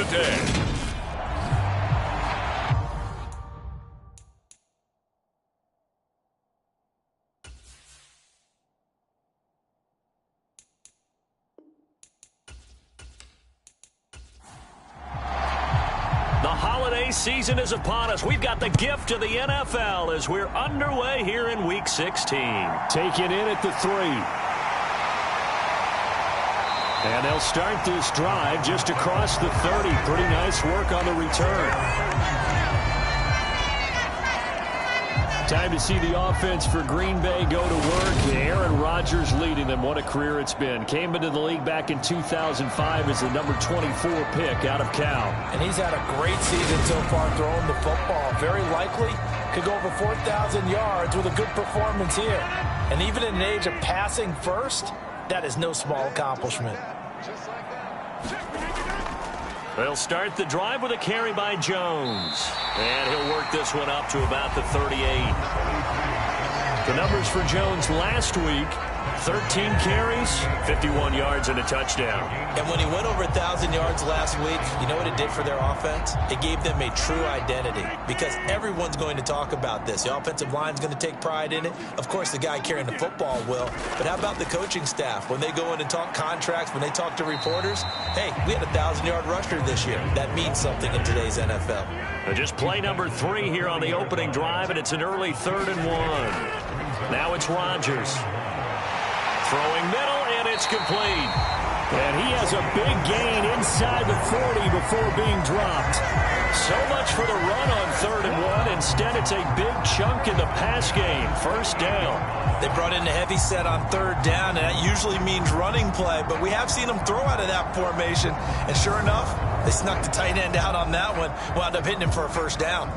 today. Season is upon us. We've got the gift of the NFL as we're underway here in Week 16. Taken in at the 3. And they'll start this drive just across the 30. Pretty nice work on the return. Time to see the offense for Green Bay go to work. Aaron Rodgers leading them. What a career it's been. Came into the league back in 2005 as the number 24 pick out of Cal. And he's had a great season so far throwing the football. Very likely could go over 4,000 yards with a good performance here. And even in an age of passing first, that is no small accomplishment. They'll start the drive with a carry by Jones. And he'll work this one up to about the 38. The numbers for Jones last week, 13 carries, 51 yards, and a touchdown. And when he went over 1,000 yards last week, you know what it did for their offense? It gave them a true identity because everyone's going to talk about this. The offensive line's going to take pride in it. Of course, the guy carrying the football will. But how about the coaching staff? When they go in and talk contracts, when they talk to reporters, hey, we had a 1,000-yard rusher this year. That means something in today's NFL. Just play number 3 here on the opening drive, and it's an early 3rd and 1. Now it's Rodgers. Throwing middle, and it's complete. And he has a big gain inside the 40 before being dropped. So much for the run on 3rd and 1. Instead, it's a big chunk in the pass game. First down. They brought in a heavy set on 3rd down, and that usually means running play. But we have seen them throw out of that formation. And sure enough, they snuck the tight end out on that one. Wound up hitting him for a first down.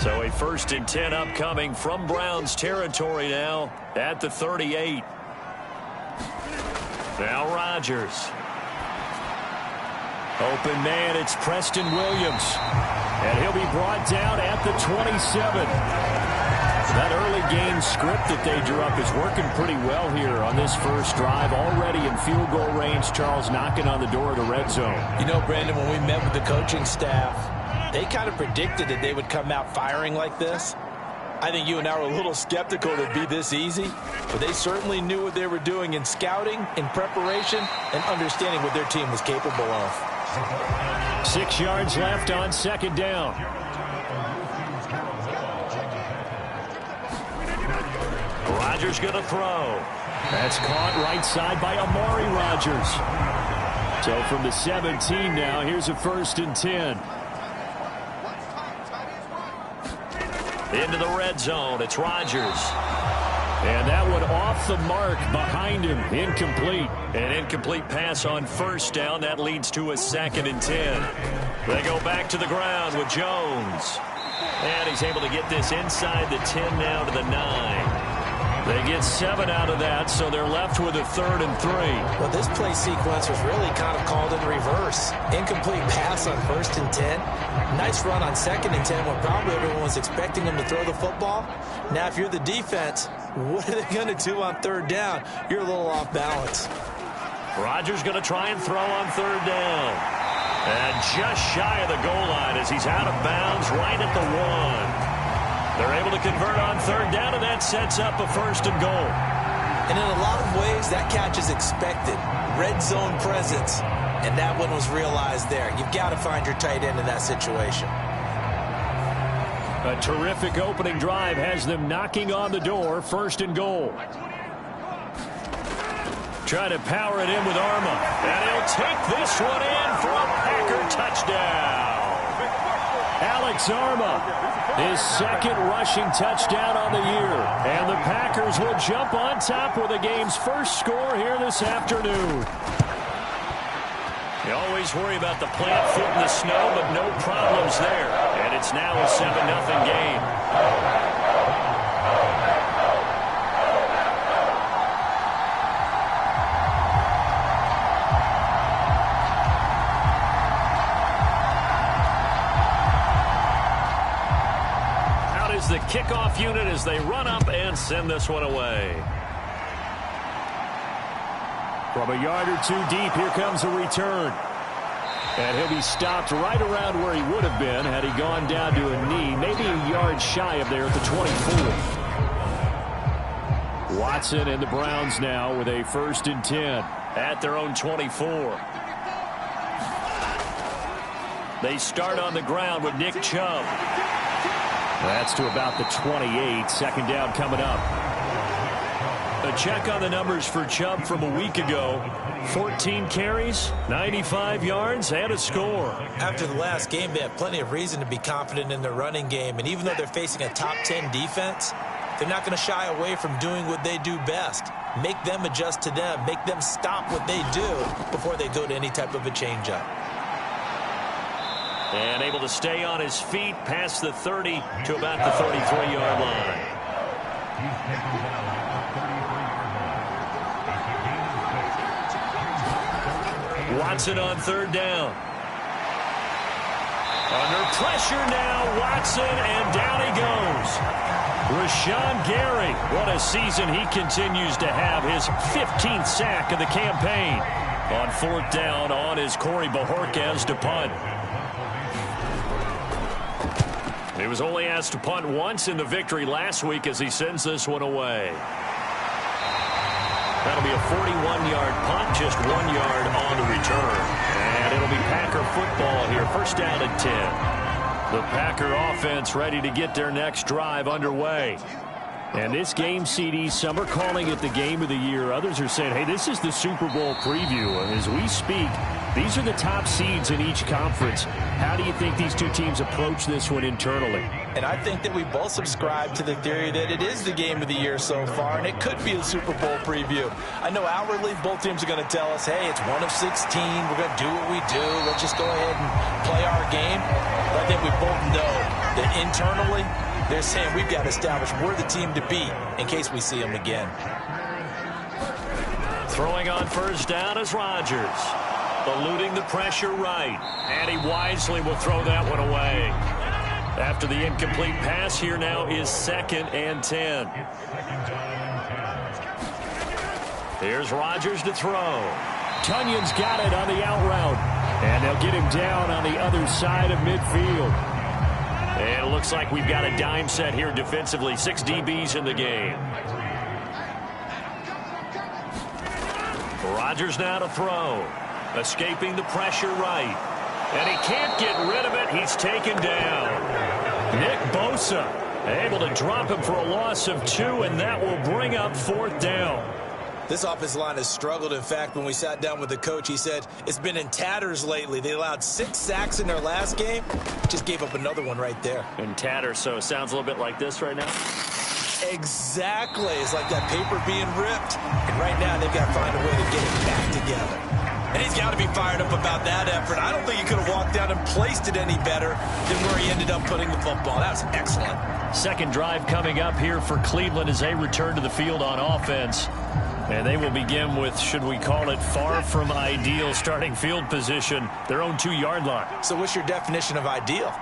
So a 1st and 10 upcoming from Browns territory now at the 38. Now Rodgers. Open man, it's Preston Williams. And he'll be brought down at the 27. That early game script that they drew up is working pretty well here on this first drive. Already in field goal range, Charles knocking on the door of the red zone. You know, Brandon, when we met with the coaching staff, they kind of predicted that they would come out firing like this. I think you and I were a little skeptical that it'd be this easy, but they certainly knew what they were doing in scouting, in preparation, and understanding what their team was capable of. 6 yards left on 2nd down. Rodgers going to throw. That's caught right side by Amari Rodgers. So from the 17 now, here's a 1st and 10. Into the red zone, it's Rodgers. And that one off the mark behind him, incomplete. An incomplete pass on 1st down, that leads to a 2nd and 10. They go back to the ground with Jones. And he's able to get this inside the 10 now to the 9. They get 7 out of that, so they're left with a 3rd and 3. Well, this play sequence was really kind of called in reverse. Incomplete pass on 1st and 10. Nice run on 2nd and 10 when probably everyone was expecting them to throw the football. Now, if you're the defense, what are they going to do on 3rd down? You're a little off balance. Rodgers going to try and throw on 3rd down. And just shy of the goal line as he's out of bounds right at the 1. They're able to convert on 3rd down, and that sets up a 1st and goal. And in a lot of ways, that catch is expected. Red zone presence. And that one was realized there. You've got to find your tight end in that situation. A terrific opening drive has them knocking on the door. 1st and goal. Try to power it in with Arma. And he'll take this one in for a Packer touchdown. Alex Arma, his 2nd rushing touchdown on the year. And the Packers will jump on top with the game's first score here this afternoon. You always worry about the plant foot in the snow, but no problems there. And it's now a 7-0 game. The kickoff unit as they run up and send this one away. From a yard or two deep, here comes a return. And he'll be stopped right around where he would have been had he gone down to a knee, maybe a yard shy of there at the 24. Watson and the Browns now with a 1st and 10 at their own 24. They start on the ground with Nick Chubb. That's to about the 28. 2nd down coming up. A check on the numbers for Chubb from a week ago. 14 carries, 95 yards, and a score. After the last game, they have plenty of reason to be confident in their running game. And even though they're facing a top 10 defense, they're not going to shy away from doing what they do best. Make them adjust to them. Make them stop what they do before they go to any type of a changeup. And able to stay on his feet past the 30 to about the 33-yard line. Watson on 3rd down. Under pressure now, Watson, and down he goes. Rashawn Gary, what a season he continues to have. His 15th sack of the campaign. On 4th down on is Corey Bojorquez to punt. He was only asked to punt once in the victory last week as he sends this one away. That'll be a 41-yard punt, just 1 yard on the return. And it'll be Packer football here, 1st down and 10. The Packer offense ready to get their next drive underway. And this game, CD, some are calling it the game of the year. Others are saying, hey, this is the Super Bowl preview. And as we speak, these are the top seeds in each conference. How do you think these two teams approach this one internally? And I think that we both subscribe to the theory that it is the game of the year so far, and it could be a Super Bowl preview. I know outwardly both teams are going to tell us, hey, it's 1 of 16. We're going to do what we do. Let's just go ahead and play our game. But I think we both know that internally they're saying we've got to establish we're the team to beat in case we see them again. Throwing on 1st down is Rodgers. Eluding the pressure right. And he wisely will throw that one away. After the incomplete pass, here now is 2nd and 10. Here's Rodgers to throw. Tunyon's got it on the out route. And they'll get him down on the other side of midfield. And it looks like we've got a dime set here defensively. 6 DBs in the game. Rodgers now to throw. Escaping the pressure right. And he can't get rid of it. He's taken down. Nick Bosa able to drop him for a loss of 2, and that will bring up 4th down. This offensive line has struggled. In fact, when we sat down with the coach, he said it's been in tatters lately. They allowed 6 sacks in their last game. Just gave up another one right there. In tatters, so it sounds a little bit like this right now. Exactly. It's like that paper being ripped. And right now, they've got to find a way to get it back together. And he's got to be fired up about that effort. I don't think he could have walked down and placed it any better than where he ended up putting the football. That was excellent. 2nd drive coming up here for Cleveland as they return to the field on offense. And they will begin with, should we call it, far from ideal starting field position, their own 2-yard line. So what's your definition of ideal?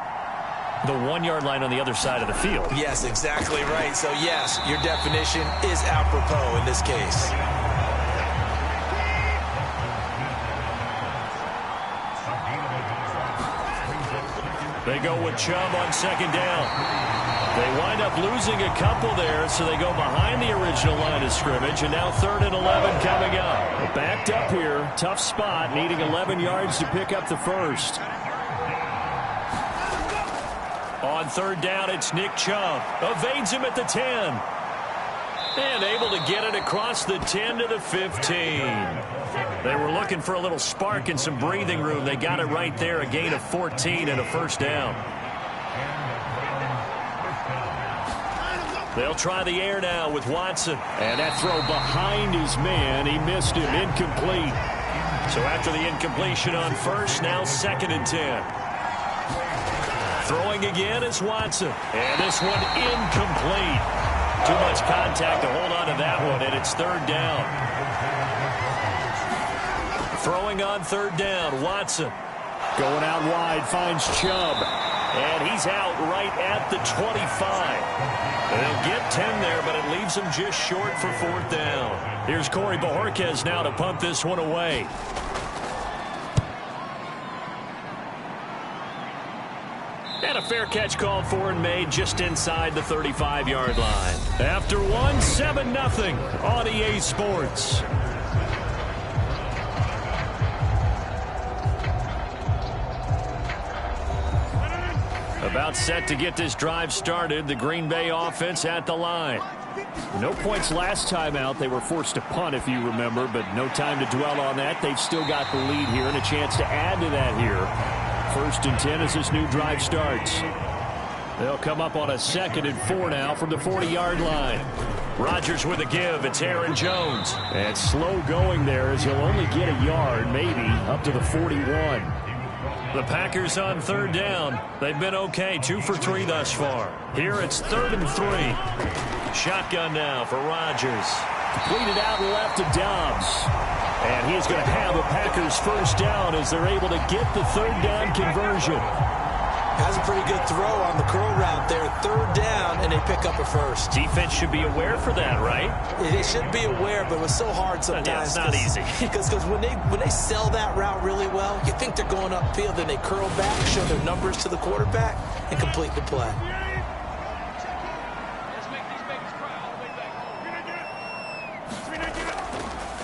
The 1-yard line on the other side of the field. Yes, exactly right. So, yes, your definition is apropos in this case. They go with Chubb on 2nd down. They wind up losing a couple there, so they go behind the original line of scrimmage, and now 3rd and 11 coming up. Backed up here, tough spot, needing 11 yards to pick up the 1st. On 3rd down, it's Nick Chubb. Evades him at the 10. And able to get it across the 10 to the 15. They were looking for a little spark and some breathing room. They got it right there, a gain of 14 and a 1st down. They'll try the air now with Watson. And that throw behind his man, he missed him, incomplete. So after the incompletion on 1st, now 2nd and 10. Throwing again is Watson. And this one incomplete. Too much contact to hold on to that one, and it's 3rd down. Throwing on 3rd down, Watson. Going out wide, finds Chubb. And he's out right at the 25. They'll get 10 there, but it leaves them just short for 4th down. Here's Corey Bojorquez now to punt this one away. And a fair catch called for and made just inside the 35-yard line. After one, 7-0 on EA Sports. About set to get this drive started. The Green Bay offense at the line. No points last time out. They were forced to punt, if you remember, but no time to dwell on that. They've still got the lead here and a chance to add to that here. 1st and 10 as this new drive starts. They'll come up on a 2nd and 4 now from the 40-yard line. Rodgers with a give. It's Aaron Jones. And slow going there as he'll only get a yard, maybe, up to the 41. The Packers on 3rd down. They've been okay, 2 for 3 thus far. Here it's 3rd and 3. Shotgun now for Rodgers. Completed out left to Dobbs. And he's going to have a Packers 1st down as they're able to get the 3rd down conversion. Has a pretty good throw on the curl route there. 3rd down, and they pick up a 1st. Defense should be aware for that, right? They should be aware, but it was so hard sometimes. Yeah, it's not easy. Because when they sell that route really well, you think they're going upfield, then they curl back, show their numbers to the quarterback, and complete the play.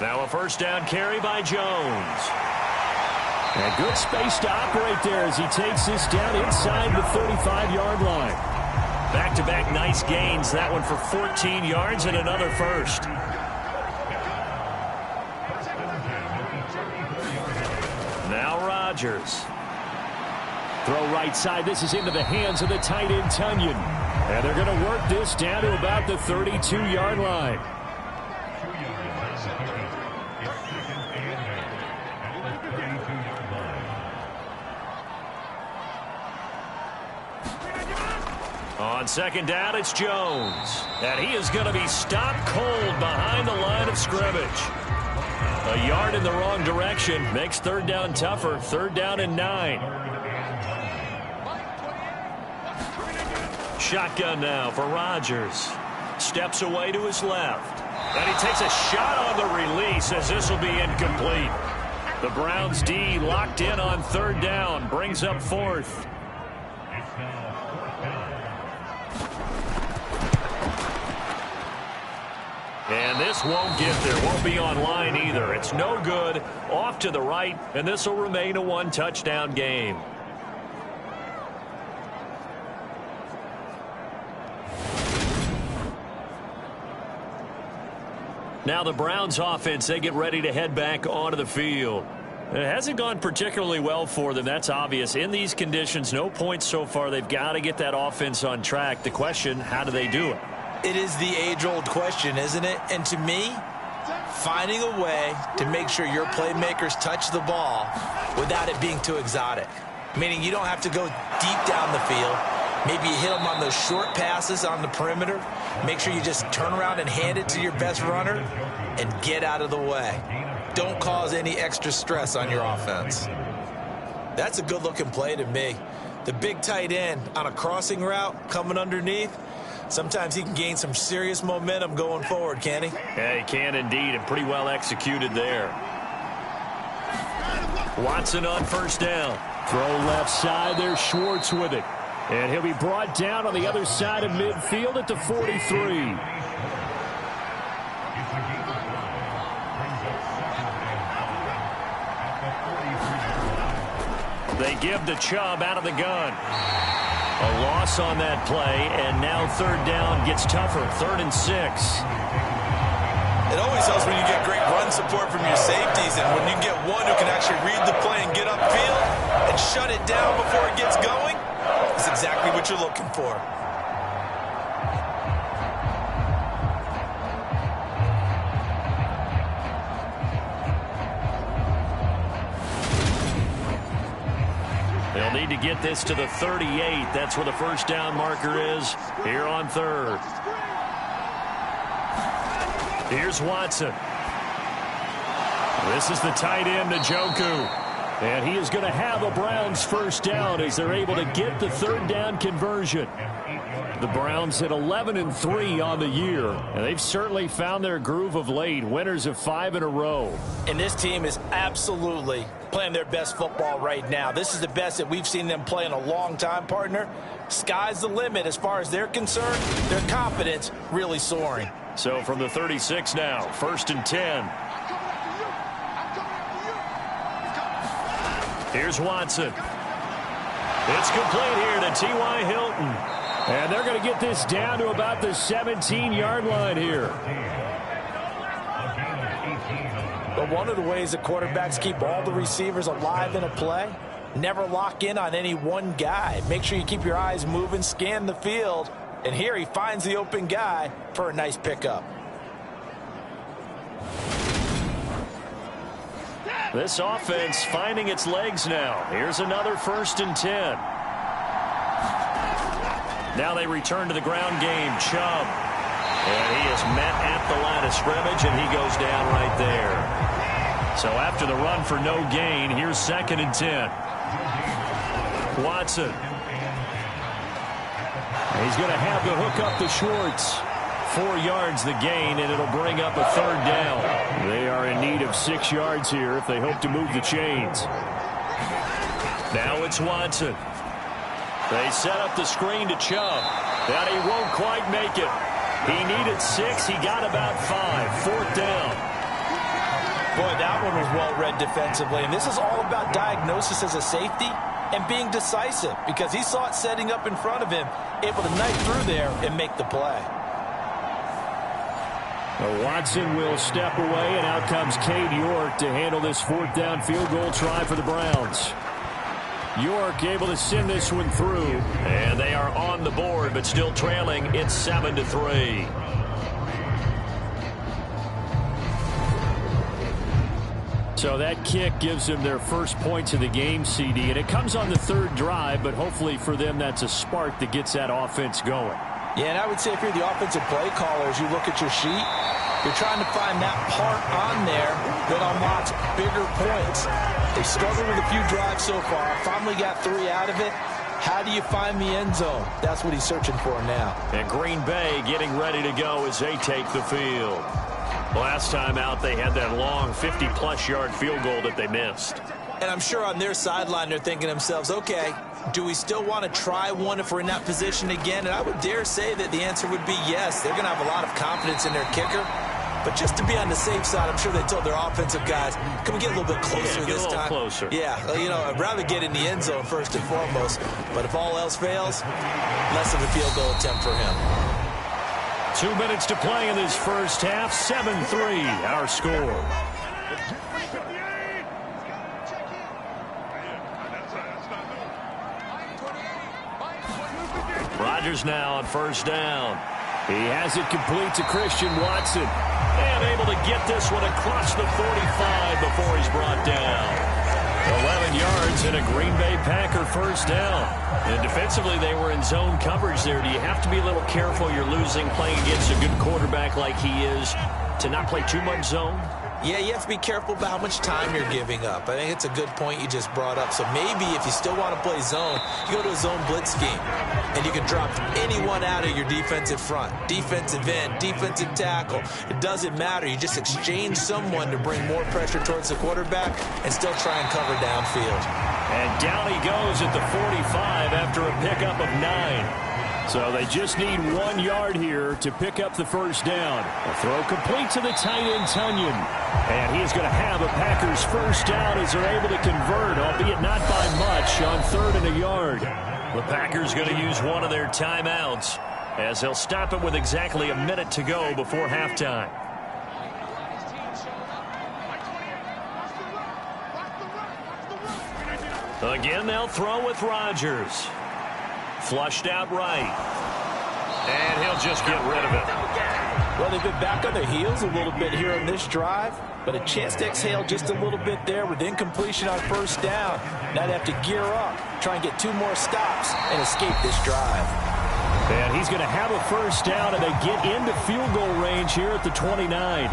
Now a 1st down carry by Jones. And good space to operate there as he takes this down inside the 35-yard line. Back-to-back nice gains. That one for 14 yards and another 1st. Now Rodgers. Throw right side. This is into the hands of the tight end, Tunyon. And they're going to work this down to about the 32-yard line. On 2nd down, it's Jones. And he is going to be stopped cold behind the line of scrimmage. A yard in the wrong direction makes 3rd down tougher. 3rd down and 9. Shotgun now for Rodgers. Steps away to his left. And he takes a shot on the release as this will be incomplete. The Browns D locked in on 3rd down. Brings up 4th. And this won't get there. Won't be on line either. It's no good. Off to the right, and this will remain a 1-touchdown game. Now the Browns offense, they get ready to head back onto the field. It hasn't gone particularly well for them. That's obvious. In these conditions, no points so far. They've got to get that offense on track. The question, how do they do it? It is the age-old question, isn't it? And to me, finding a way to make sure your playmakers touch the ball without it being too exotic. Meaning you don't have to go deep down the field. Maybe you hit them on those short passes on the perimeter. Make sure you just turn around and hand it to your best runner and get out of the way. Don't cause any extra stress on your offense. That's a good-looking play to me. The big tight end on a crossing route coming underneath, sometimes he can gain some serious momentum going forward, can he? Yeah, he can indeed, and pretty well executed there. Watson on 1st down. Throw left side. There's Schwartz with it. And he'll be brought down on the other side of midfield at the 43. They give to Chubb out of the gun. A loss on that play, and now 3rd down gets tougher. 3rd and 6. It always helps when you get great run support from your safeties, and when you get one who can actually read the play and get upfield and shut it down before it gets going, it's exactly what you're looking for. They'll need to get this to the 38. That's where the 1st down marker is here on 3rd. Here's Watson. This is the tight end, Njoku. And he is going to have a Browns first down as they're able to get the third down conversion. The Browns at 11-3 on the year, and they've certainly found their groove of late, winners of 5 in a row. And this team is absolutely playing their best football right now. This is the best that we've seen them play in a long time, partner. Sky's the limit as far as they're concerned. Their confidence really soaring. So from the 36 now, 1st and 10. Here's Watson. It's complete here to T.Y. Hilton. And they're going to get this down to about the 17-yard line here. But one of the ways that quarterbacks keep all the receivers alive in a play, never lock in on any one guy. Make sure you keep your eyes moving, scan the field. And here he finds the open guy for a nice pickup. This offense finding its legs now. Here's another 1st and 10. Now they return to the ground game. Chubb. And he is met at the line of scrimmage, and he goes down right there. So after the run for no gain, here's 2nd and 10. Watson. He's going to have to hook up the Schwartz. 4 yards the gain, and it'll bring up a third down. They are in need of 6 yards here if they hope to move the chains. Now it's Watson. They set up the screen to Chubb. That he won't quite make it. He needed 6. He got about 5. 4th down. Boy, that one was well read defensively. And this is all about diagnosis as a safety and being decisive, because he saw it setting up in front of him, able to knife through there and make the play. Watson will step away, and out comes Cade York to handle this 4th down field goal try for the Browns. York able to send this one through. And they are on the board, but still trailing. It's 7-3. So that kick gives them their first points of the game, CD. And it comes on the 3rd drive, but hopefully for them that's a spark that gets that offense going. Yeah, and I would say if you're the offensive play caller, as you look at your sheet, you're trying to find that part on there that unlocks bigger points. They struggled with a few drives so far. Finally got 3 out of it. How do you find the end zone? That's what he's searching for now. And Green Bay getting ready to go as they take the field. Last time out, they had that long 50-plus yard field goal that they missed. And I'm sure on their sideline they're thinking to themselves, okay, do we still want to try one if we're in that position again? And I would dare say that the answer would be yes. They're going to have a lot of confidence in their kicker. But just to be on the safe side, I'm sure they told their offensive guys, can we get a little bit closer this time? Closer. Yeah, you know, I'd rather get in the end zone first and foremost. But if all else fails, less of a field goal attempt for him. 2 minutes to play in this first half. 7-3, our score. Rodgers now on 1st down. He has it complete to Christian Watson. And able to get this one across the 45 before he's brought down. 11 yards and a Green Bay Packer first down. And defensively, they were in zone coverage there. Do you have to be a little careful? You're losing playing against a good quarterback like he is to not play too much zone? Yeah, you have to be careful about how much time you're giving up. I think it's a good point you just brought up. So maybe if you still want to play zone, you go to a zone blitz scheme. And you can drop anyone out of your defensive front. Defensive end, defensive tackle. It doesn't matter. You just exchange someone to bring more pressure towards the quarterback and still try and cover downfield. And down he goes at the 45 after a pickup of 9. So they just need 1 yard here to pick up the first down. A throw complete to the tight end, Tunyon. And he is going to have a Packers first down as they're able to convert, albeit not by much, on 3rd and a yard. The Packers going to use one of their timeouts as they'll stop it with exactly a minute to go before halftime. Again, they'll throw with Rodgers. Flushed out right. And he'll just get rid of it. Well, they've been back on their heels a little bit here on this drive, but a chance to exhale just a little bit there with incompletion on 1st down. Now they have to gear up, try and get 2 more stops and escape this drive. And he's going to have a first down, and they get into field goal range here at the 29.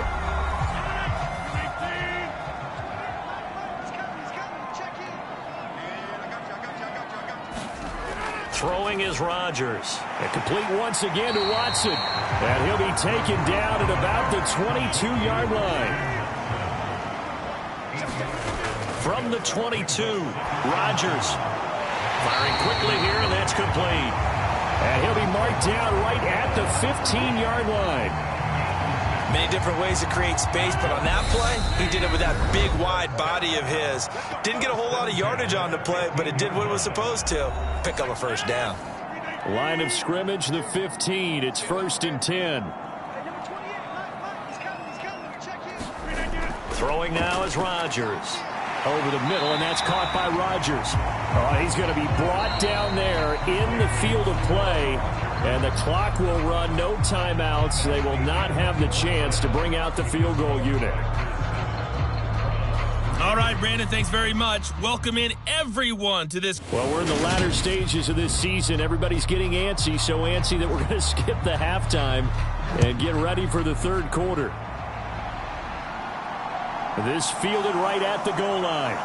Throwing is Rodgers. And complete once again to Watson. And he'll be taken down at about the 22-yard line. From the 22, Rodgers firing quickly here, and that's complete. And he'll be marked down right at the 15-yard line. Many different ways to create space, but on that play, he did it with that big, wide body of his. Didn't get a whole lot of yardage on the play, but it did what it was supposed to. Pick up a first down. Line of scrimmage, the 15. It's 1st and 10. Throwing now is Rodgers. Over the middle, and that's caught by Rodgers. Oh, he's going to be brought down there in the field of play, and the clock will run. No timeouts. They will not have the chance to bring out the field goal unit. All right, Brandon, thanks very much. Welcome in everyone to this. Well, we're in the latter stages of this season. Everybody's getting antsy, so antsy that we're going to skip the halftime and get ready for the third quarter. This fielded right at the goal line.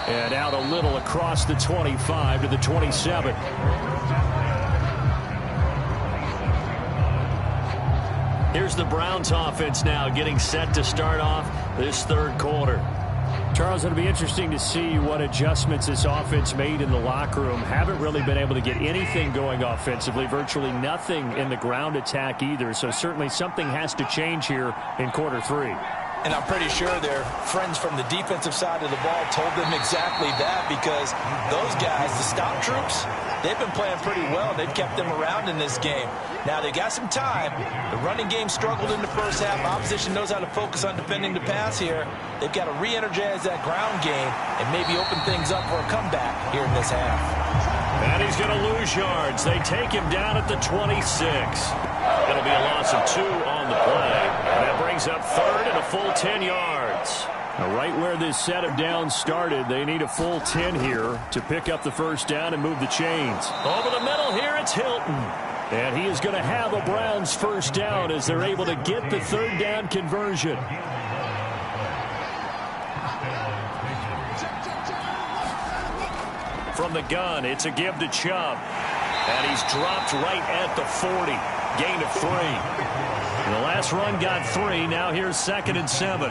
And out a little across the 25 to the 27. Here's the Browns offense now getting set to start off this third quarter. Charles, it'll be interesting to see what adjustments this offense made in the locker room. Haven't really been able to get anything going offensively, virtually nothing in the ground attack either. So certainly something has to change here in quarter 3. And I'm pretty sure their friends from the defensive side of the ball told them exactly that, because those guys, the stop troops, they've been playing pretty well. They've kept them around in this game. Now, they got some time. The running game struggled in the first half. Opposition knows how to focus on defending the pass here. They've got to re-energize that ground game and maybe open things up for a comeback here in this half. And he's going to lose yards. They take him down at the 26. It'll be a loss of 2 on the play. That brings up third and a full 10 yards. Now, right where this set of downs started, they need a full 10 here to pick up the first down and move the chains. Over the middle here, it's Hilton. And he is going to have a Browns first down as they're able to get the third down conversion. From the gun, it's a give to Chubb. And he's dropped right at the 40. Gain of 3. And the last run got 3. Now here's 2nd and 7.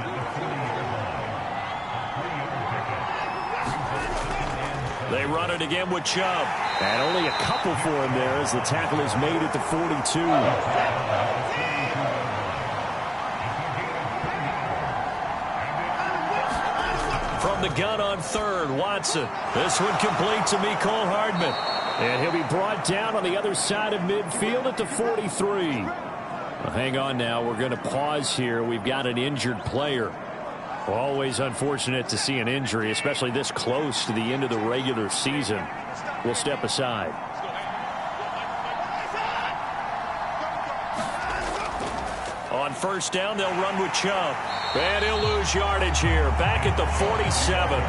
They run it again with Chubb. And only a couple for him there as the tackle is made at the 42. From the gun on third, Watson. This one complete to Mecole Hardman. And he'll be brought down on the other side of midfield at the 43. Well, hang on now. We're going to pause here. We've got an injured player. Well, always unfortunate to see an injury, especially this close to the end of the regular season. We'll step aside. On first down, they'll run with Chubb. And he'll lose yardage here. Back at the 47.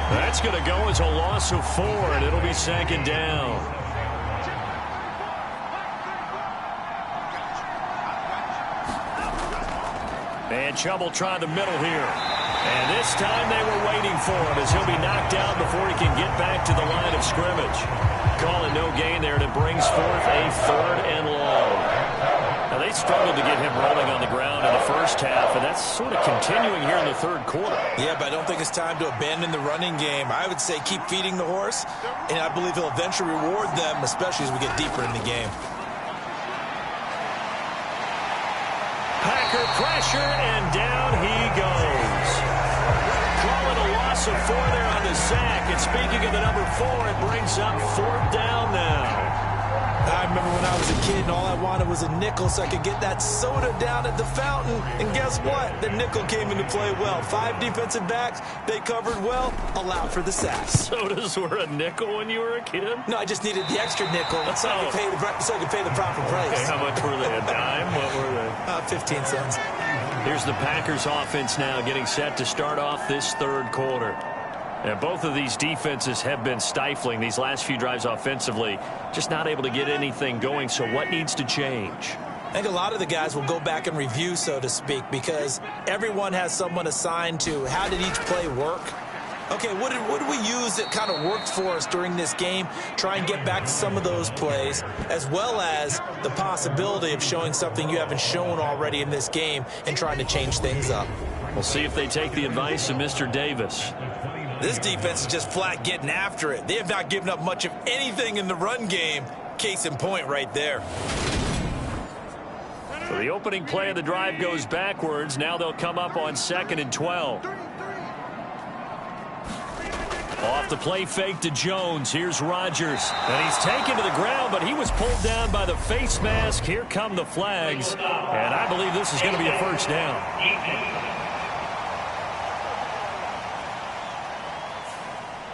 That's going to go as a loss of 4, and it'll be 2nd down. And Chubb will try the middle here. And this time they were waiting for him as he'll be knocked down before he can get back to the line of scrimmage. Call it no gain there, and it brings forth a 3rd and long. Now, they struggled to get him rolling on the ground in the first half, and that's sort of continuing here in the third quarter. Yeah, but I don't think it's time to abandon the running game. I would say keep feeding the horse, and I believe he'll eventually reward them, especially as we get deeper in the game. Packer pressure, and down he goes. Call it a loss of 4 there on the sack. And speaking of the number 4, it brings up 4th down now. I remember when I was a kid and all I wanted was a nickel so I could get that soda down at the fountain. And guess what? The nickel came into play well. 5 defensive backs, they covered well, allowed for the sacks. Sodas were a nickel when you were a kid? No, I just needed the extra nickel so I could pay the proper price. Okay, how much were they? A dime? What were they? 15 cents. Here's the Packers offense now getting set to start off this third quarter. And both of these defenses have been stifling these last few drives offensively. Just not able to get anything going. So what needs to change? I think a lot of the guys will go back and review, so to speak, because everyone has someone assigned to how did each play work. Okay, what did we use that kind of worked for us during this game? Try and get back to some of those plays, as well as the possibility of showing something you haven't shown already in this game and trying to change things up. We'll see if they take the advice of Mr. Davis. This defense is just flat getting after it. They have not given up much of anything in the run game. Case in point right there. So the opening play of the drive goes backwards. Now they'll come up on 2nd and 12. Off the play fake to Jones. Here's Rodgers. And he's taken to the ground, but he was pulled down by the face mask. Here come the flags. And I believe this is going to be a first down.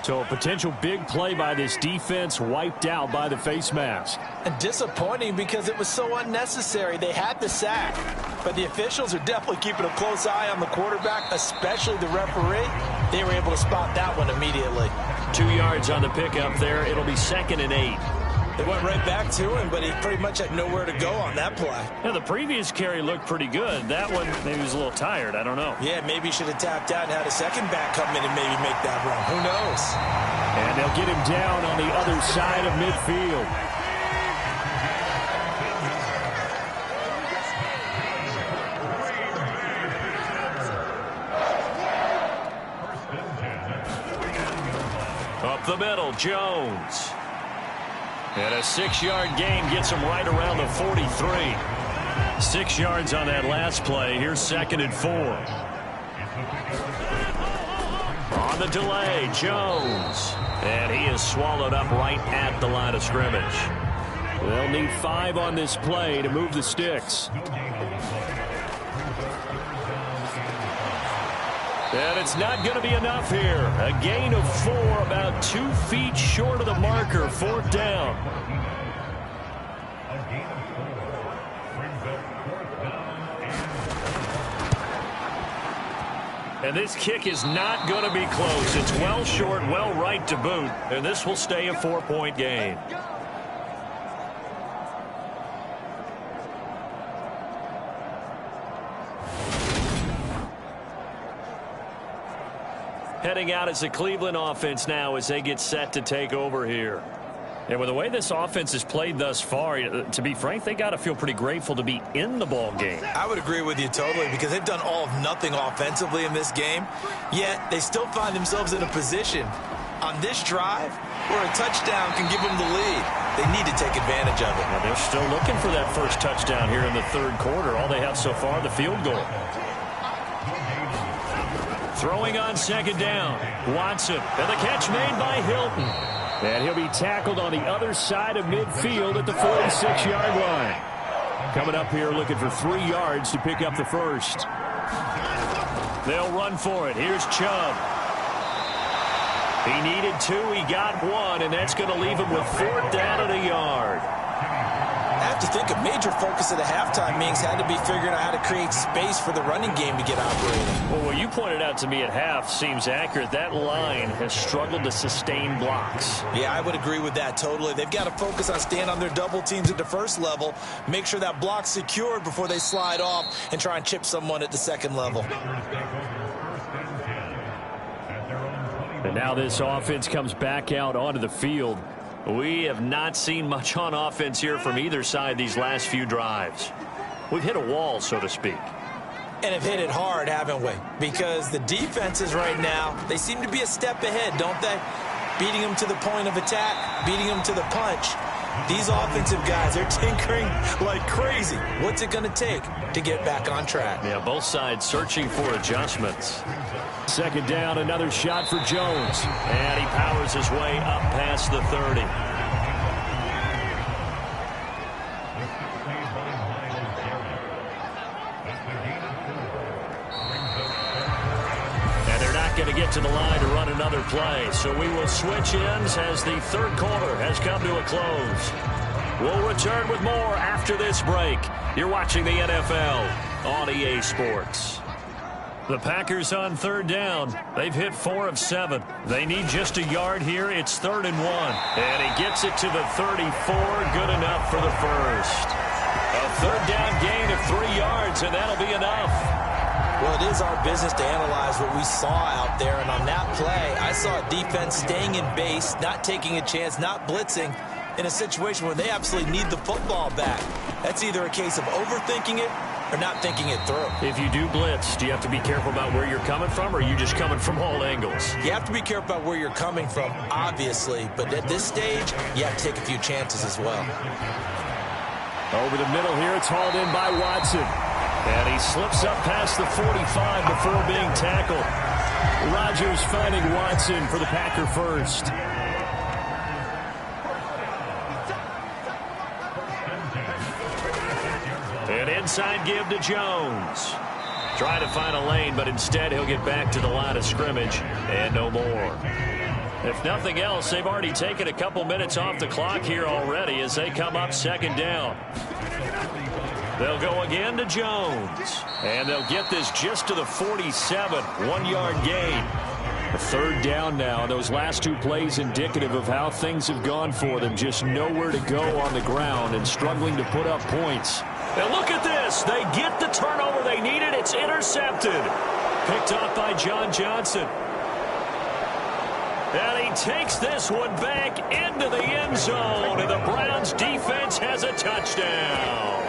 So a potential big play by this defense wiped out by the face mask. And disappointing because it was so unnecessary. They had the sack, but the officials are definitely keeping a close eye on the quarterback, especially the referee. They were able to spot that one immediately. 2 yards on the pickup there. It'll be 2nd and 8. They went right back to him, but he pretty much had nowhere to go on that play. Yeah, the previous carry looked pretty good. That one, maybe he was a little tired. I don't know. Yeah, maybe he should have tapped out and had a second back come in and maybe make that run. Who knows? And they'll get him down on the other side of midfield. Up the middle, Jones. And a 6-yard gain gets him right around the 43. 6 yards on that last play. Here's 2nd and 4. On the delay, Jones. And he is swallowed up right at the line of scrimmage. They'll need 5 on this play to move the sticks. And it's not going to be enough here. A gain of 4, about 2 feet short of the marker. 4th down. And this kick is not going to be close. It's well short, well right to boot. And this will stay a 4-point game. Heading out as the Cleveland offense now as they get set to take over here. And with the way this offense has played thus far, to be frank, they got to feel pretty grateful to be in the ball game. I would agree with you totally because they've done all of nothing offensively in this game, yet they still find themselves in a position on this drive where a touchdown can give them the lead. They need to take advantage of it. Now they're still looking for that first touchdown here in the 3rd quarter. All they have so far, the field goal. Throwing on 2nd down. Watson. And the catch made by Hilton. And he'll be tackled on the other side of midfield at the 46-yard line. Coming up here looking for 3 yards to pick up the first. They'll run for it. Here's Chubb. He needed 2. He got 1, and that's going to leave him with 4th down and a yard. I have to think a major focus of the halftime meetings had to be figuring out how to create space for the running game to get operating. Well, what you pointed out to me at half seems accurate. That line has struggled to sustain blocks. Yeah, I would agree with that totally. They've got to focus on staying on their double teams at the first level, make sure that block's secured before they slide off and try and chip someone at the 2nd level. And now this offense comes back out onto the field. We have not seen much on offense here from either side these last few drives. We've hit a wall, so to speak. And have hit it hard, haven't we? Because the defenses right now, they seem to be a step ahead, don't they? Beating them to the point of attack, beating them to the punch. These offensive guys, they're tinkering like crazy. What's it going to take to get back on track? Yeah, both sides searching for adjustments. 2nd down, another shot for Jones. And he powers his way up past the 30. And they're not going to get to the line to run another play. So we will switch ends as the 3rd quarter has come to a close. We'll return with more after this break. You're watching the NFL on EA Sports. The Packers on 3rd down. They've hit 4 of 7. They need just a yard here. It's 3rd and 1. And he gets it to the 34. Good enough for the first. A 3rd down gain of 3 yards, and that'll be enough. Well, it is our business to analyze what we saw out there, and on that play, I saw a defense staying in base, not taking a chance, not blitzing, in a situation where they absolutely need the football back. That's either a case of overthinking it or not thinking it through. If you do blitz, do you have to be careful about where you're coming from, or are you just coming from all angles? You have to be careful about where you're coming from, obviously, but at this stage, you have to take a few chances as well. Over the middle here, it's hauled in by Watson. And he slips up past the 45 before being tackled. Rodgers finding Watson for the Packer first. An inside give to Jones. Trying to find a lane, but instead he'll get back to the line of scrimmage and no more. If nothing else, they've already taken a couple minutes off the clock here already as they come up second down. They'll go again to Jones. And they'll get this just to the 47. 1-yard gain. A third down now. Those last two plays indicative of how things have gone for them. Just nowhere to go on the ground and struggling to put up points. And look at this. They get the turnover they needed. It's intercepted. Picked up by John Johnson. And he takes this one back into the end zone. And the Browns defense has a touchdown.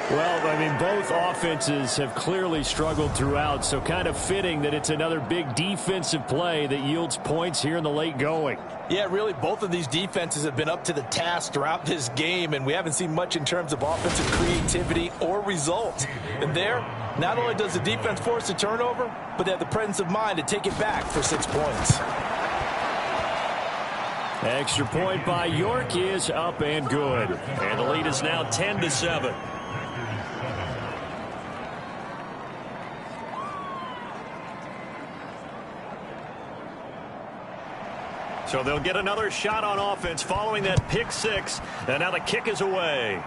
Well, I mean, both offenses have clearly struggled throughout, so kind of fitting that it's another big defensive play that yields points here in the late going. Yeah, really, both of these defenses have been up to the task throughout this game, and we haven't seen much in terms of offensive creativity or results. And there, not only does the defense force a turnover, but they have the presence of mind to take it back for 6 points. Extra point by York is up and good. And the lead is now 10-7. So they'll get another shot on offense following that pick six. And now the kick is away.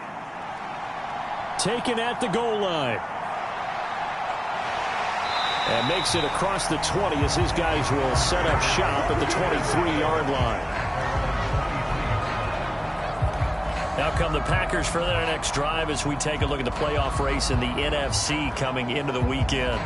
Taken at the goal line. And makes it across the 20 as his guys will set up shop at the 23-yard line. Now come the Packers for their next drive as we take a look at the playoff race in the NFC coming into the weekend.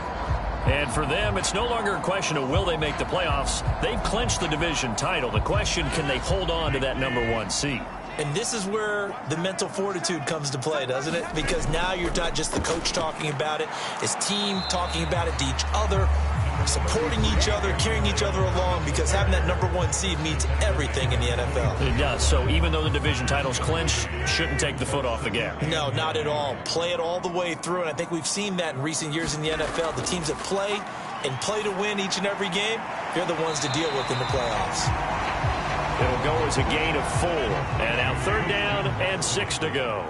And for them, it's no longer a question of will they make the playoffs. They've clinched the division title. The question, can they hold on to that #1 seed? And this is where the mental fortitude comes to play, doesn't it? Because now you're not just the coach talking about it. It's team talking about it to each other, supporting each other, carrying each other along, because having that #1 seed means everything in the NFL. It does. So even though the division title's clinched, shouldn't take the foot off the gas. No, not at all. Play it all the way through, and I think we've seen that in recent years in the NFL. The teams that play and play to win each and every game, they're the ones to deal with in the playoffs. It'll go as a gain of 4. And now third down and 6 to go.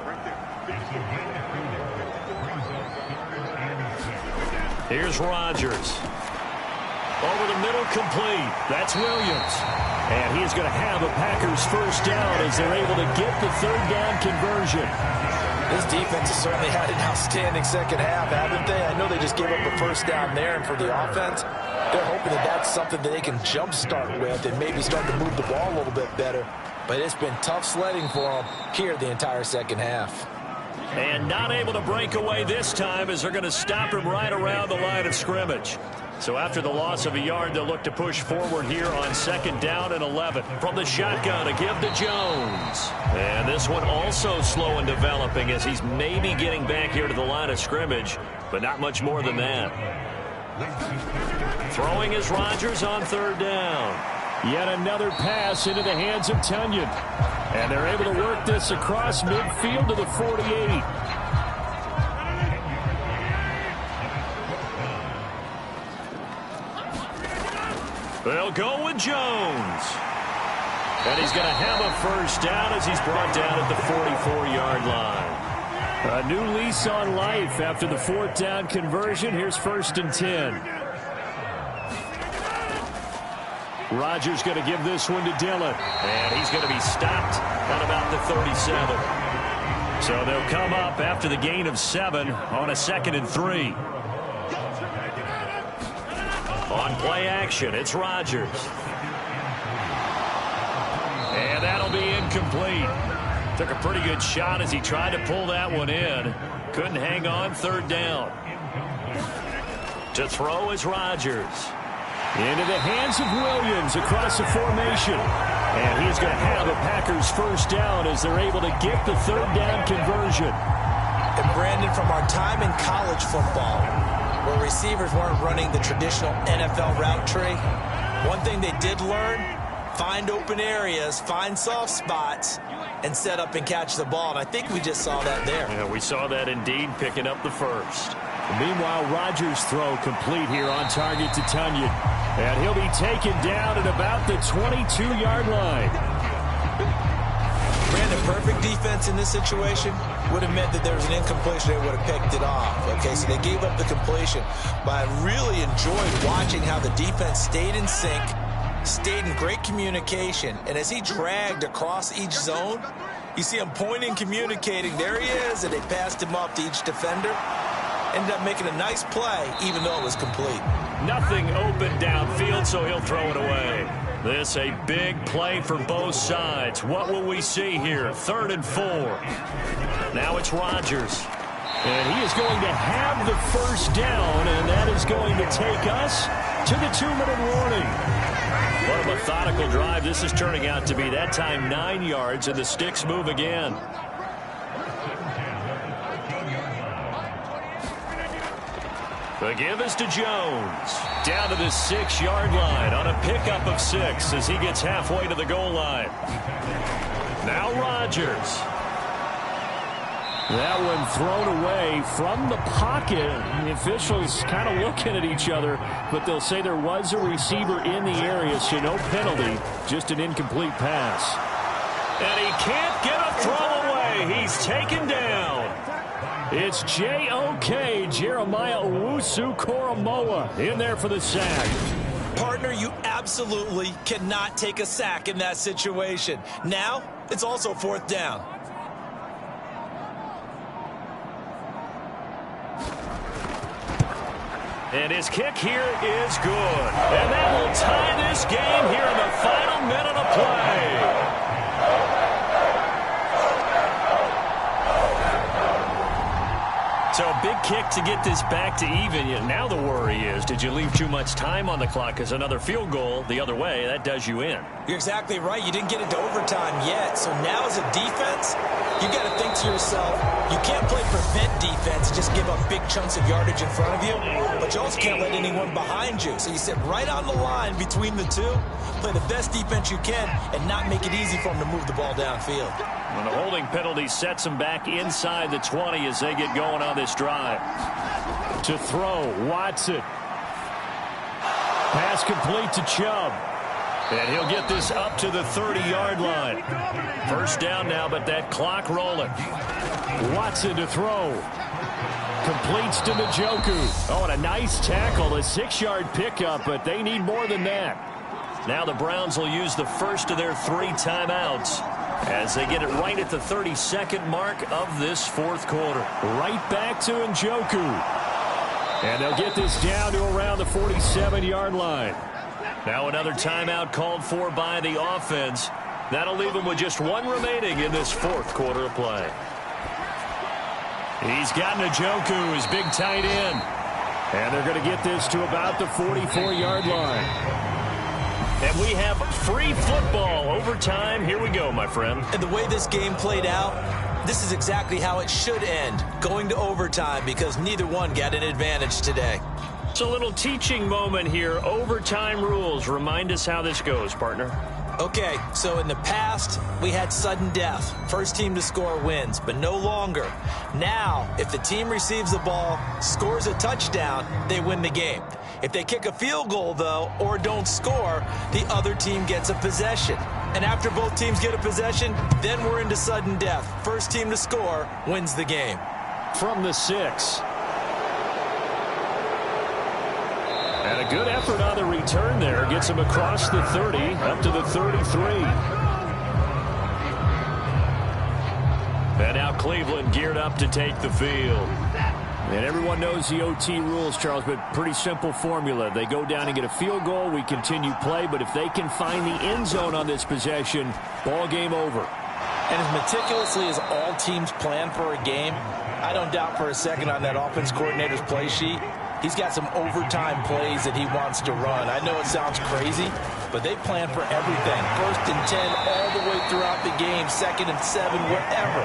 Here's Rodgers. Over the middle, complete. That's Williams. And he's going to have a Packers first down as they're able to get the third down conversion. This defense has certainly had an outstanding second half, haven't they? I know they just gave up a first down there, and for the offense, they're hoping that that's something that they can jumpstart with and maybe start to move the ball a little bit better. But it's been tough sledding for them here the entire second half. And not able to break away this time as they're going to stop him right around the line of scrimmage. So after the loss of a yard, they'll look to push forward here on second down and 11. From the shotgun, a give to Jones. And this one also slow in developing as he's maybe getting back here to the line of scrimmage, but not much more than that. Throwing is Rodgers on third down. Yet another pass into the hands of Tunyon. And they're able to work this across midfield to the 48. They'll go with Jones. And he's going to have a first down as he's brought down at the 44-yard line. A new lease on life after the fourth down conversion. Here's 1st and 10. Rodgers going to give this one to Dillon. And he's going to be stopped at about the 37. So they'll come up after the gain of 7 on a 2nd and 3. On play action, it's Rodgers. And that'll be incomplete. Took a pretty good shot as he tried to pull that one in. Couldn't hang on, third down. To throw is Rodgers. Into the hands of Williams across the formation. And he's going to have the Packers first down as they're able to get the third down conversion. And Brandon, from our time in college football, where receivers weren't running the traditional NFL route tree, one thing they did learn, find open areas, find soft spots, and set up and catch the ball. And I think we just saw that there. Yeah, we saw that indeed, picking up the first. Meanwhile, Rodgers' throw complete here on target to Tunyon. And he'll be taken down at about the 22-yard line. Brandon, perfect defense in this situation would have meant that there was an incompletion. They would have picked it off. Okay, so they gave up the completion. But I really enjoyed watching how the defense stayed in sync, stayed in great communication. And as he dragged across each zone, you see him pointing, communicating. There he is, and they passed him up to each defender. Ended up making a nice play, even though it was complete. Nothing open downfield, so he'll throw it away. This a big play for both sides. What will we see here? 3rd and 4. Now it's Rodgers. And he is going to have the first down, and that is going to take us to the 2-minute warning. What a methodical drive this is turning out to be. That time 9 yards, and the sticks move again. The give is to Jones. Down to the 6-yard line on a pickup of 6 as he gets halfway to the goal line. Now Rodgers. That one thrown away from the pocket. The officials kind of looking at each other, but they'll say there was a receiver in the area, so no penalty, just an incomplete pass. And he can't get a throw away. He's taken down. It's J.O.K. Jeremiah Owusu-Koramoah in there for the sack. Partner, you absolutely cannot take a sack in that situation. Now, it's also 4th down. And his kick here is good. And that will tie this game here in the final minute of play. So a big kick to get this back to even. Now the worry is, did you leave too much time on the clock? Because another field goal the other way, that does you in. You're exactly right. You didn't get it to overtime yet. So now as a defense, you got to think to yourself, you can't play prevent defense, just give up big chunks of yardage in front of you, but you also can't let anyone behind you. So you sit right on the line between the two, play the best defense you can, and not make it easy for them to move the ball downfield. And the holding penalty sets them back inside the 20 as they get going on this drive. To throw, Watson. Pass complete to Chubb. And he'll get this up to the 30-yard line. First down now, but that clock rolling. Watson to throw. Completes to Njoku. Oh, and a nice tackle, a 6-yard pickup, but they need more than that. Now the Browns will use the first of their 3 timeouts as they get it right at the 32nd mark of this 4th quarter. Right back to Njoku. And they'll get this down to around the 47-yard line. Now another timeout called for by the offense. That'll leave them with just 1 remaining in this 4th quarter of play. He's got Njoku, his big tight end. And they're going to get this to about the 44-yard line. And we have free football overtime. Here we go, my friend. And the way this game played out, this is exactly how it should end, going to overtime, because neither one got an advantage today. It's a little teaching moment here. Overtime rules. Remind us how this goes, partner. Okay, so in the past, we had sudden death. First team to score wins, but no longer. Now, if the team receives the ball, scores a touchdown, they win the game. If they kick a field goal, though, or don't score, the other team gets a possession. And after both teams get a possession, then we're into sudden death. First team to score wins the game. From the 6. And a good effort on the return there. Gets him across the 30, up to the 33. And now Cleveland geared up to take the field. And everyone knows the OT rules, Charles, but pretty simple formula. They go down and get a field goal, we continue play, but if they can find the end zone on this possession, ball game over. And as meticulously as all teams plan for a game, I don't doubt for a second on that offense coordinator's play sheet, he's got some overtime plays that he wants to run. I know it sounds crazy, but they plan for everything. 1st and 10 all the way throughout the game, 2nd and 7, whatever.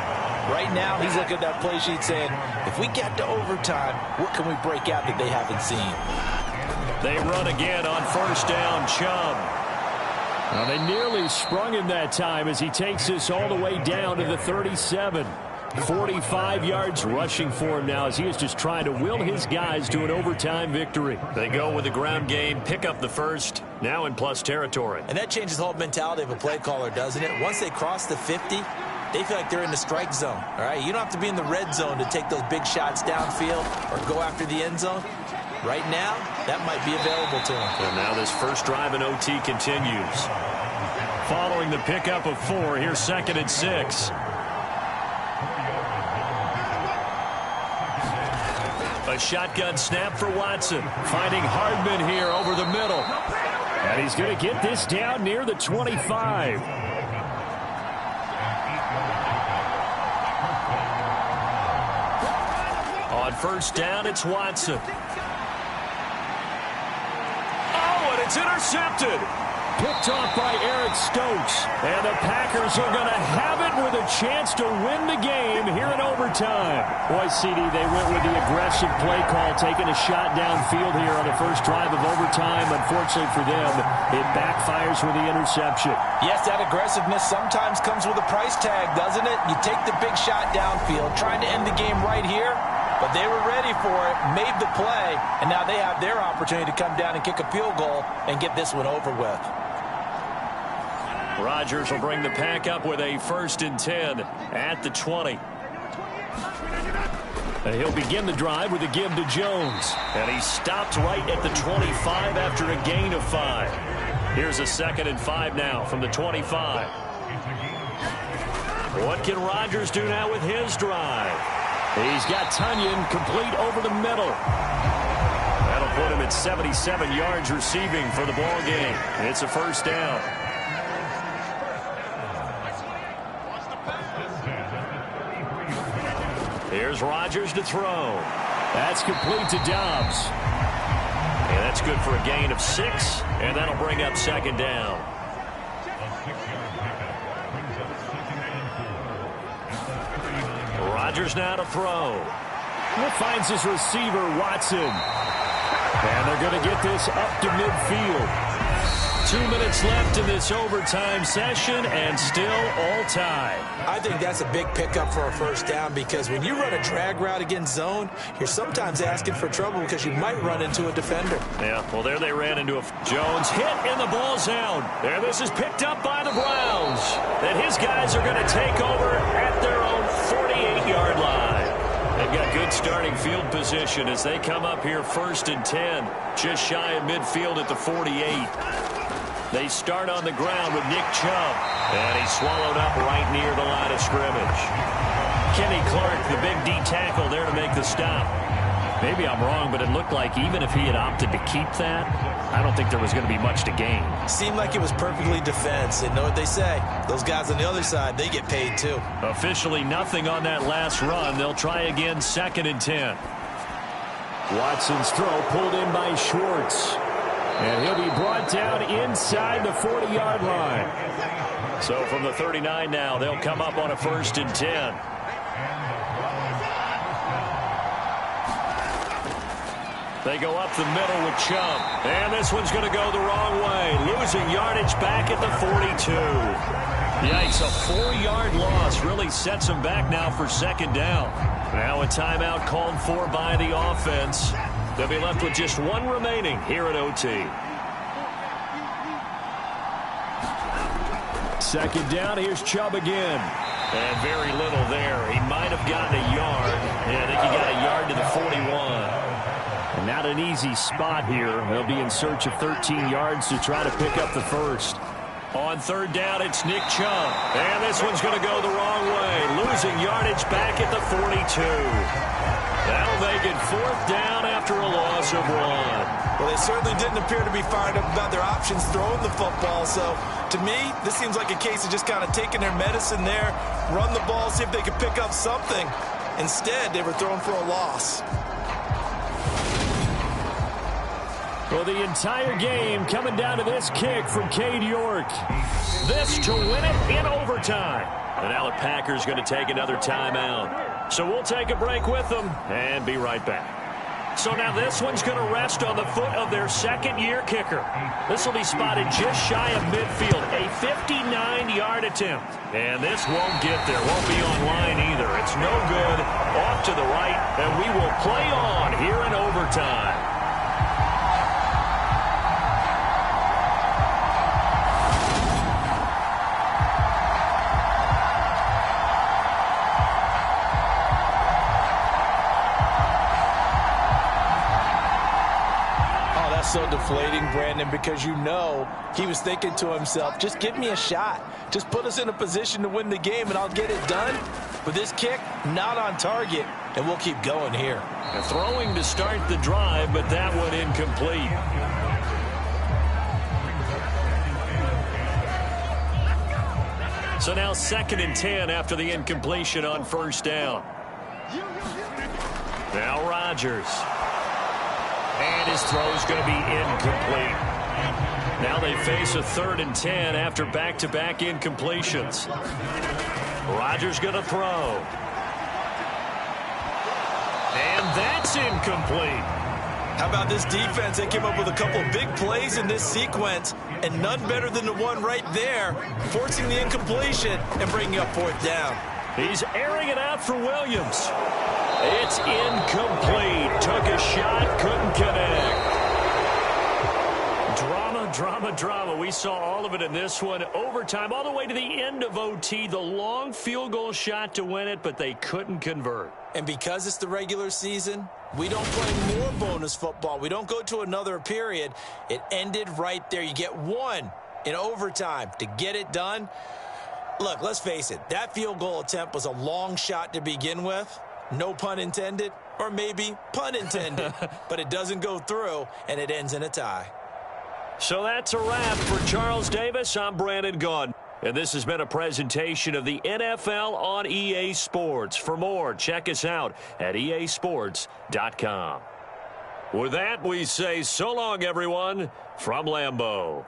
Right now, he's looking at that play sheet saying, if we get to overtime, what can we break out that they haven't seen? They run again on 1st down, Chubb. Well, they nearly sprung him that time as he takes this all the way down to the 37. 45 yards rushing for him now as he is just trying to will his guys to an overtime victory. They go with the ground game, pick up the first, now in plus territory. And that changes the whole mentality of a play caller, doesn't it? Once they cross the 50, they feel like they're in the strike zone. All right, you don't have to be in the red zone to take those big shots downfield or go after the end zone. Right now, that might be available to him. And now this first drive in OT continues. Following the pickup of 4, here's 2nd and 6. A shotgun snap for Watson. Finding Hardman here over the middle. And he's going to get this down near the 25. On 1st down, it's Watson. Oh, and it's intercepted. Picked off by Eric Stokes. And the Packers are going to have it with a chance to win the game here in overtime. Boy, CD, they went with the aggressive play call, taking a shot downfield here on the first drive of overtime. Unfortunately for them, it backfires with the interception. Yes, that aggressiveness sometimes comes with a price tag, doesn't it? You take the big shot downfield, trying to end the game right here. But they were ready for it, made the play, and now they have their opportunity to come down and kick a field goal and get this one over with. Rodgers will bring the pack up with a 1st and 10 at the 20. And he'll begin the drive with a give to Jones. And he stopped right at the 25 after a gain of 5. Here's a 2nd and 5 now from the 25. What can Rodgers do now with his drive? He's got Tunyon complete over the middle. That'll put him at 77 yards receiving for the ball game. It's a 1st down. Here's Rodgers to throw. That's complete to Dobbs. And that's good for a gain of 6, and that'll bring up 2nd down. Rodgers now to throw. He finds his receiver, Watson. And they're going to get this up to midfield. 2 minutes left in this overtime session, and still all tied. I think that's a big pickup for a 1st down because when you run a drag route against zone, you're sometimes asking for trouble because you might run into a defender. Yeah, well, there they ran into a... Jones hit in the ball zone. There, this is picked up by the Browns. And his guys are going to take over at their own 48-yard line. They've got good starting field position as they come up here 1st and 10, just shy of midfield at the 48. They start on the ground with Nick Chubb, and he's swallowed up right near the line of scrimmage. Kenny Clark, the big D tackle there to make the stop. Maybe I'm wrong, but it looked like even if he had opted to keep that, I don't think there was going to be much to gain. Seemed like it was perfectly defense. And know what they say? Those guys on the other side, they get paid too. Officially nothing on that last run. They'll try again 2nd and 10. Watson's throw pulled in by Schwartz. And he'll be brought down inside the 40-yard line. So from the 39 now, they'll come up on a 1st and 10. They go up the middle with Chubb. And this one's going to go the wrong way. Losing yardage back at the 42. Yikes, a 4-yard loss really sets them back now for 2nd down. Now a timeout called for by the offense. They'll be left with just 1 remaining here at OT. 2nd down, here's Chubb again. And very little there. He might have gotten a yard. Yeah, I think he got a yard to the 41. And not an easy spot here. They'll be in search of 13 yards to try to pick up the first. On 3rd down, it's Nick Chubb. And this one's going to go the wrong way. Losing yardage back at the 42. That'll make it 4th down after a loss of 1. Well, they certainly didn't appear to be fired up about their options throwing the football. So, to me, this seems like a case of just kind of taking their medicine there, run the ball, see if they could pick up something. Instead, they were throwing for a loss. Well, the entire game coming down to this kick from Cade York. This to win it in overtime. And now the Packers going to take another timeout. So we'll take a break with them and be right back. So now this one's going to rest on the foot of their second-year kicker. This will be spotted just shy of midfield, a 59-yard attempt. And this won't get there, won't be on line either. It's no good, off to the right, and we will play on here in overtime. So deflating, Brandon, because you know he was thinking to himself, just give me a shot. Just put us in a position to win the game, and I'll get it done. But this kick, not on target, and we'll keep going here. And throwing to start the drive, but that one incomplete. So now 2nd and 10 after the incompletion on first down. Now Rodgers. And his throw's going to be incomplete. Now they face a 3rd and 10 after back-to-back incompletions. Rodgers going to throw. And that's incomplete. How about this defense? They came up with a couple big plays in this sequence, and none better than the one right there, forcing the incompletion and bringing up 4th down. He's airing it out for Williams. It's incomplete. Took a shot, couldn't connect. Drama, drama, drama. We saw all of it in this one. Overtime, all the way to the end of OT. The long field goal shot to win it, but they couldn't convert. And because it's the regular season, we don't play more bonus football. We don't go to another period. It ended right there. You get one in overtime to get it done. Look, let's face it. That field goal attempt was a long shot to begin with. No pun intended, or maybe pun intended. But it doesn't go through, and it ends in a tie. So that's a wrap for Charles Davis. I'm Brandon Gaudin. And this has been a presentation of the NFL on EA Sports. For more, check us out at easports.com. With that, we say so long, everyone, from Lambeau.